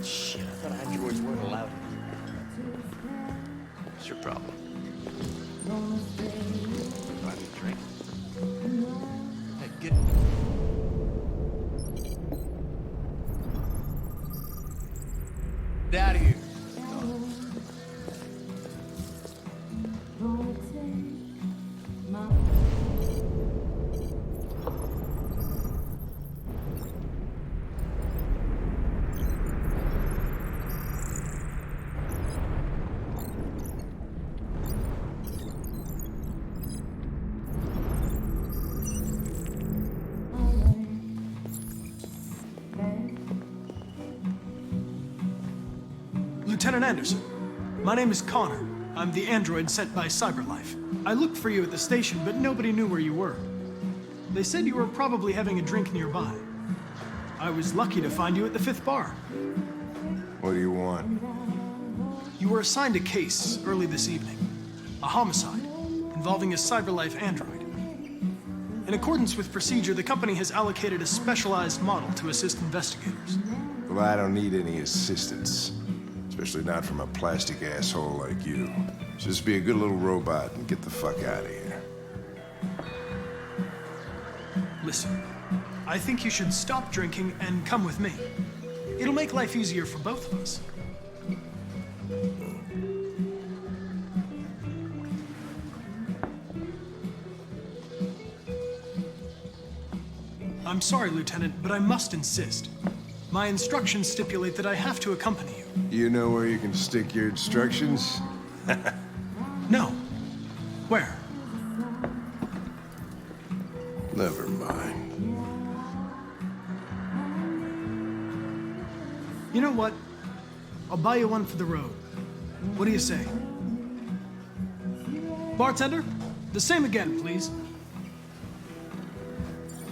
Shit, I thought androids weren't allowed here. What's your problem? Do I need a drink? Hey, get... Get out of here. Lieutenant Anderson, my name is Connor. I'm the android sent by CyberLife. I looked for you at the station, but nobody knew where you were. They said you were probably having a drink nearby. I was lucky to find you at the 5th bar. What do you want? You were assigned a case early this evening. A homicide involving a CyberLife android. In accordance with procedure, the company has allocated a specialized model to assist investigators. Well, I don't need any assistance. Especially not from a plastic asshole like you. Just be a good little robot and get the fuck out of here. Listen, I think you should stop drinking and come with me. It'll make life easier for both of us. I'm sorry, Lieutenant, but I must insist. My instructions stipulate that I have to accompany you. You know where you can stick your instructions? No. Where? Never mind. You know what? I'll buy you one for the road. What do you say? Bartender, the same again, please.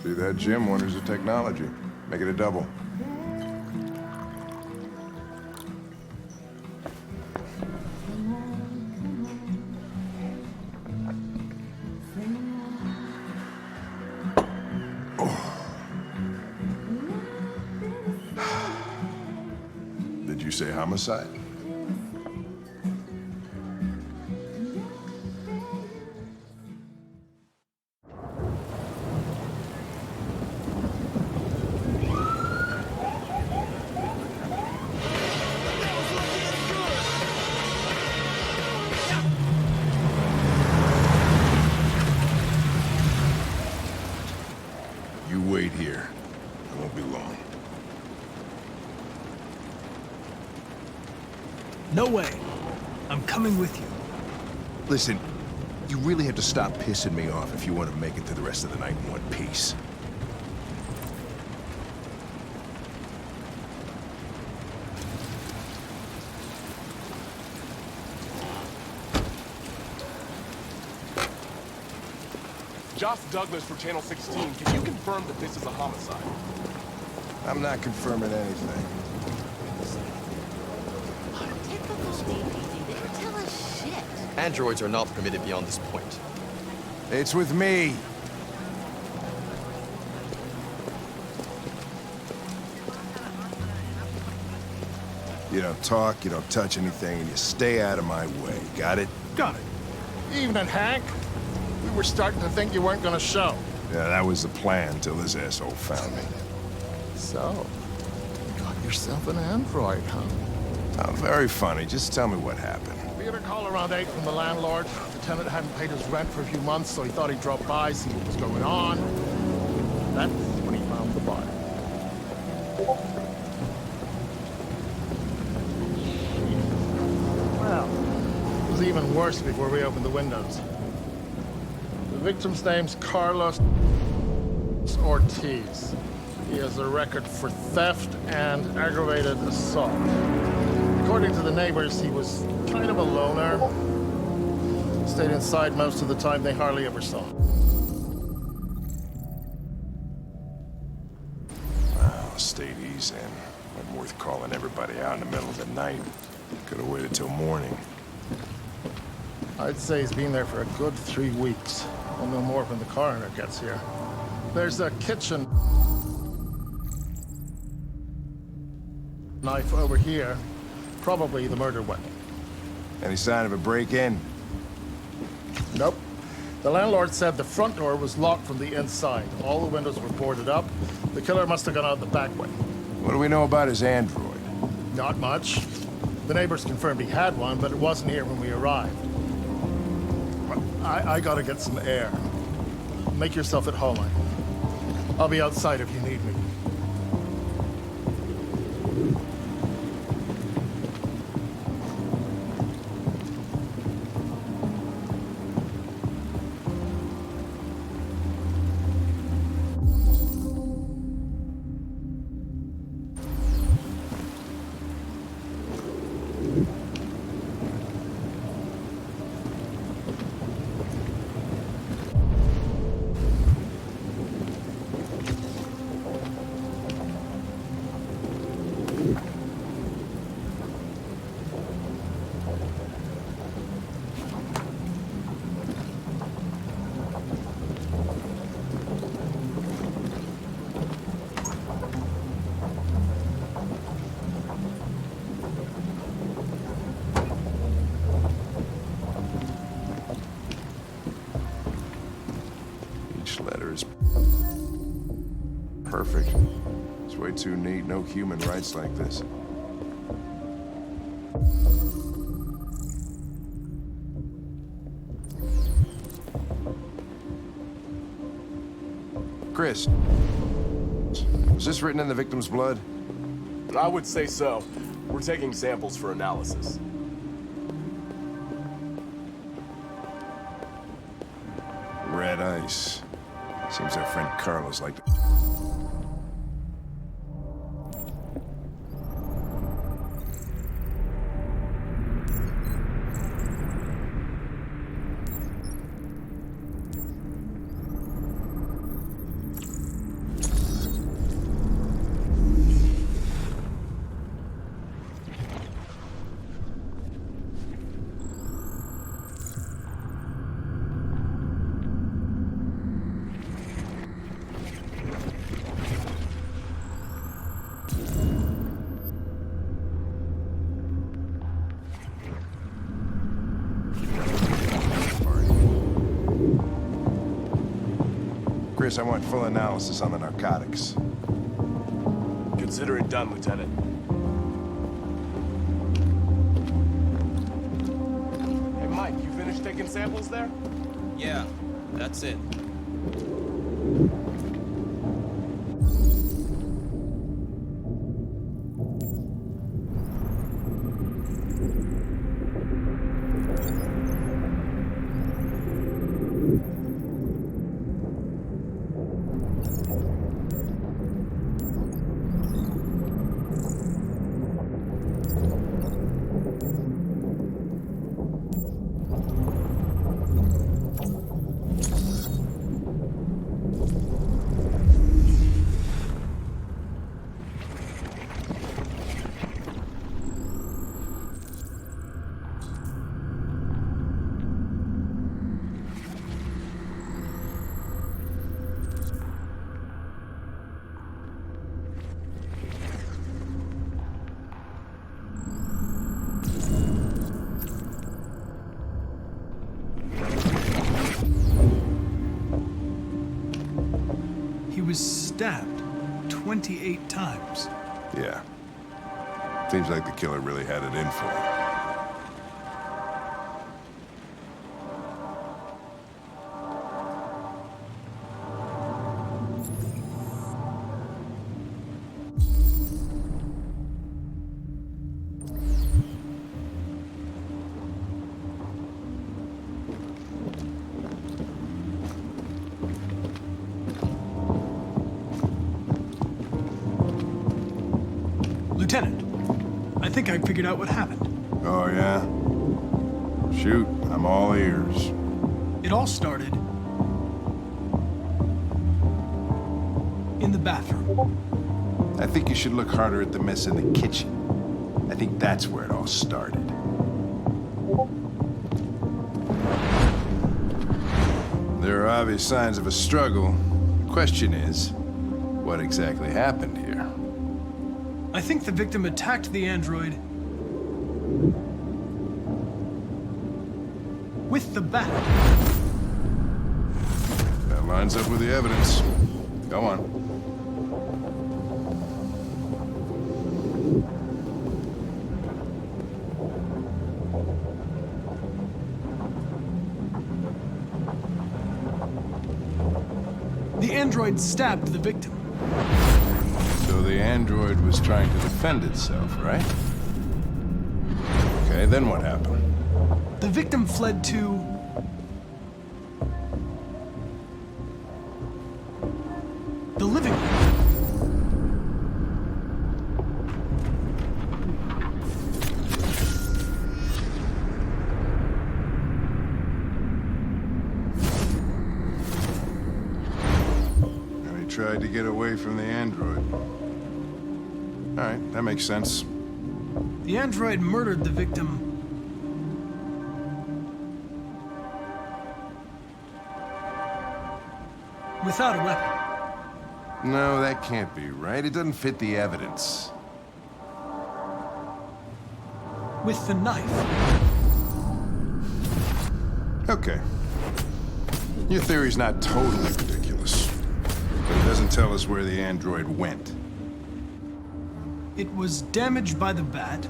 See, that Jim wonders at technology. Make it a double. Did you say homicide? You wait here. I won't be long. No way. I'm coming with you. Listen, you really have to stop pissing me off if you want to make it to the rest of the night in one piece. Josh Douglas for Channel 16. Can you confirm that this is a homicide? I'm not confirming anything. They could tell us shit. Androids are not permitted beyond this point. It's with me. You don't talk, you don't touch anything, and you stay out of my way. Got it? Got it. Evening, Hank. We were starting to think you weren't gonna show. Yeah, that was the plan till this asshole found me. So, you got yourself an android, huh? Oh, very funny. Just tell me what happened. We had a call around 8 from the landlord. The tenant hadn't paid his rent for a few months, so he thought he'd drop by, see what was going on. That's when he found the body. Well, it was even worse before we opened the windows. The victim's name's Carlos Ortiz. He has a record for theft and aggravated assault. According to the neighbors, he was kind of a loner. Stayed inside most of the time. They hardly ever saw him. Well, stayed easy. Wasn't worth calling everybody out in the middle of the night. Could have waited till morning. I'd say he's been there for a good 3 weeks. We'll know more when the coroner gets here. There's a kitchen. Knife over here. Probably the murder weapon. Any sign of a break-in? Nope. The landlord said the front door was locked from the inside. All the windows were boarded up. The killer must have gone out the back way. What do we know about his android? Not much. The neighbors confirmed he had one, but it wasn't here when we arrived. I gotta get some air. Make yourself at home. I'll be outside if you need me. Perfect. It's way too neat. No human writes like this. Chris, was this written in the victim's blood? I would say so. We're taking samples for analysis. Red ice. Seems our friend Carlos liked it. Chris, I want full analysis on the narcotics. Consider it done, Lieutenant. Hey, Mike, you finished taking samples there? Yeah, that's it. He was stabbed 28 times. Yeah. Seems like the killer really had it in for him. Lieutenant, I think I figured out what happened. Oh, yeah? Shoot, I'm all ears. It all started in the bathroom. I think you should look harder at the mess in the kitchen. I think that's where it all started. There are obvious signs of a struggle. The question is, what exactly happened here? I think the victim attacked the android with the bat. That lines up with the evidence. Go on. The android stabbed the victim. So the android was trying to defend itself, right? Okay, then what happened? The victim fled to the living room. Now he tried to get away from the android. All right, that makes sense. The android murdered the victim without a weapon. No, that can't be right. It doesn't fit the evidence. With the knife. Okay. Your theory's not totally ridiculous, but it doesn't tell us where the android went. It was damaged by the bat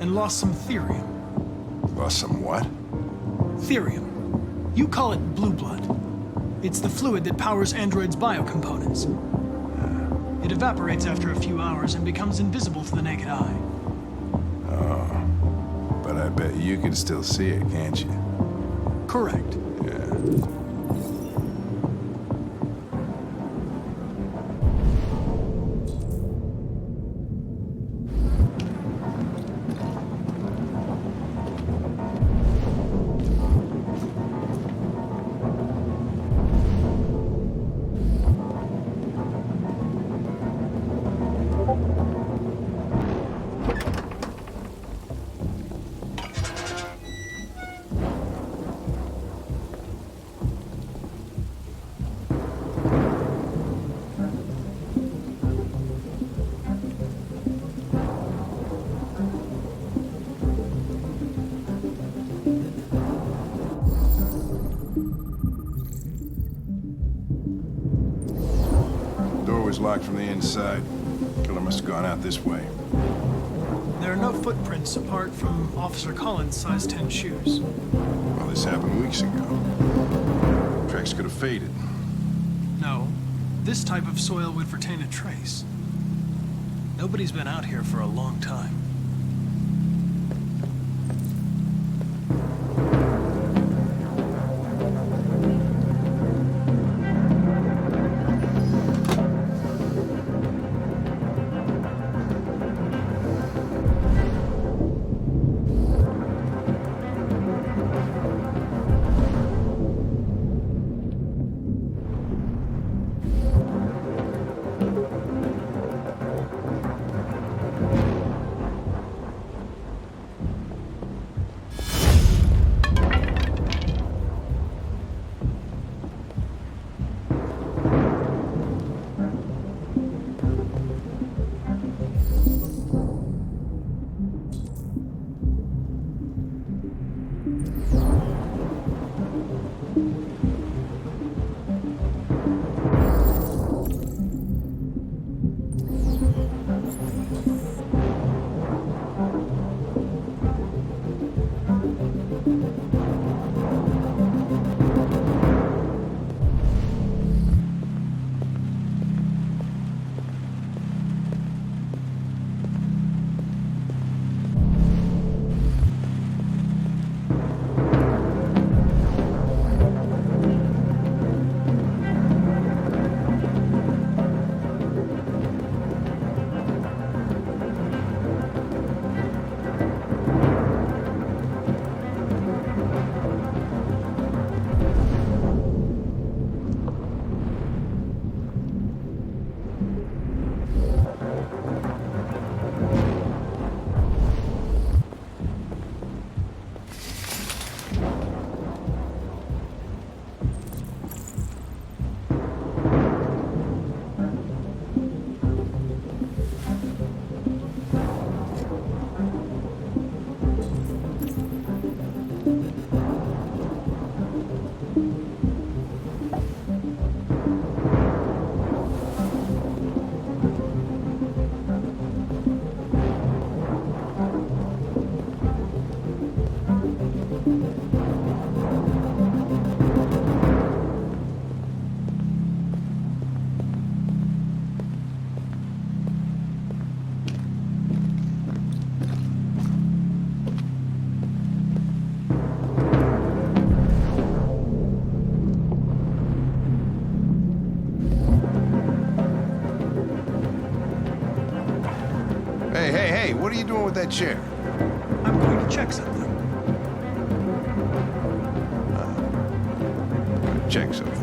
and lost some therium. Lost some what? Therium. You call it blue blood. It's the fluid that powers androids' biocomponents. It evaporates after a few hours and becomes invisible to the naked eye. Oh. But I bet you can still see it, can't you? Correct. Yeah. Locked from the inside. Killer must have gone out this way. There are no footprints apart from Officer Collins' size 10 shoes. Well, this happened weeks ago. Tracks could have faded. No, this type of soil would retain a trace. Nobody's been out here for a long time. Hey, what are you doing with that chair? I'm going to check something. Check something.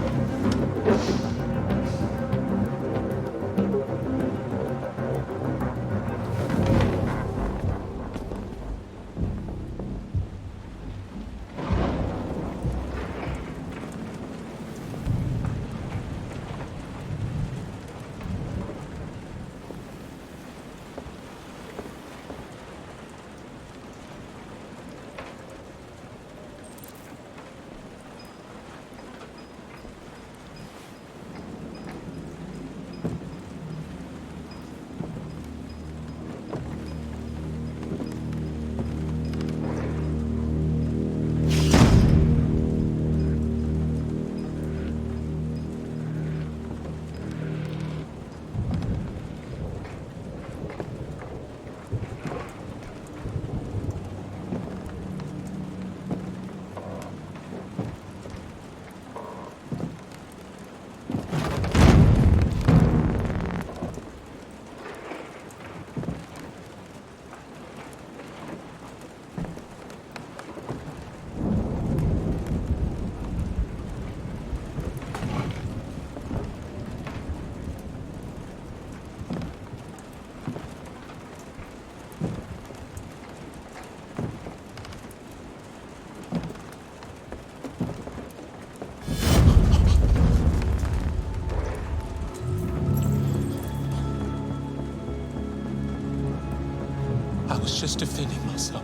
I was just defending myself.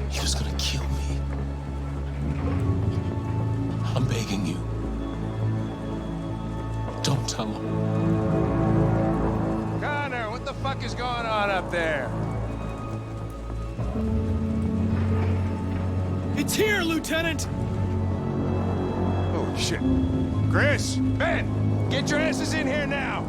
He was gonna kill me. I'm begging you. Don't tell him. Connor, what the fuck is going on up there? It's here, Lieutenant! Holy shit. Chris, Ben, get your asses in here now.